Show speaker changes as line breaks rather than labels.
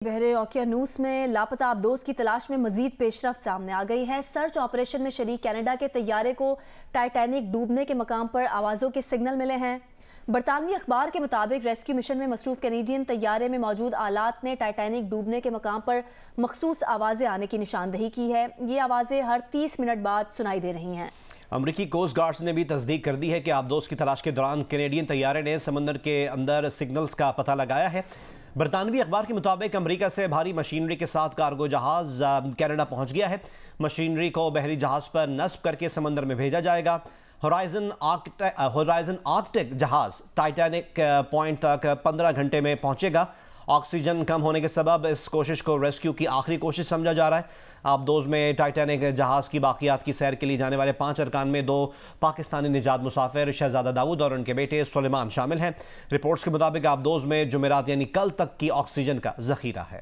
बहरे ओकियानूस में लापता आबदोज की तलाश में मजीद पेशरफ्त सामने आ गई है। सर्च ऑपरेशन में शरीक कनाडा के तैयारे को टाइटैनिक डूबने के मकाम पर आवाज़ों के सिग्नल मिले हैं। बरतानवी अखबार के मुताबिक रेस्क्यू मिशन में मसरूफ कैनेडियन तैयारे में मौजूद आलात ने टाइटैनिक डूबने के मकाम पर मखसूस आवाज़ें आने की निशानदही की है। ये आवाज़ें हर 30 मिनट बाद सुनाई दे रही हैं।
अमरीकी कोस्ट गार्ड्स ने भी तस्दीक कर दी है कि आबदोज की तलाश के दौरान कैनेडियन तैयारे ने समंदर के अंदर सिग्नल्स का पता लगाया है। बरतानवी अखबार के मुताबिक अमेरिका से भारी मशीनरी के साथ कार्गो जहाज कनाडा पहुंच गया है। मशीनरी को बहरी जहाज पर नस्ब करके समंदर में भेजा जाएगा। होराइजन आर्कटिक जहाज टाइटैनिक पॉइंट तक 15 घंटे में पहुंचेगा। ऑक्सीजन कम होने के सबब इस कोशिश को रेस्क्यू की आखिरी कोशिश समझा जा रहा है। आबदोज में टाइटैनिक जहाज की बाकियात की सैर के लिए जाने वाले 5 अरकान में 2 पाकिस्तानी निजात मुसाफिर शहजादा दाऊद और उनके बेटे सुलेमान शामिल हैं। रिपोर्ट्स के मुताबिक आबदोज में जुमेरात यानी कल तक की ऑक्सीजन का जखीरा है।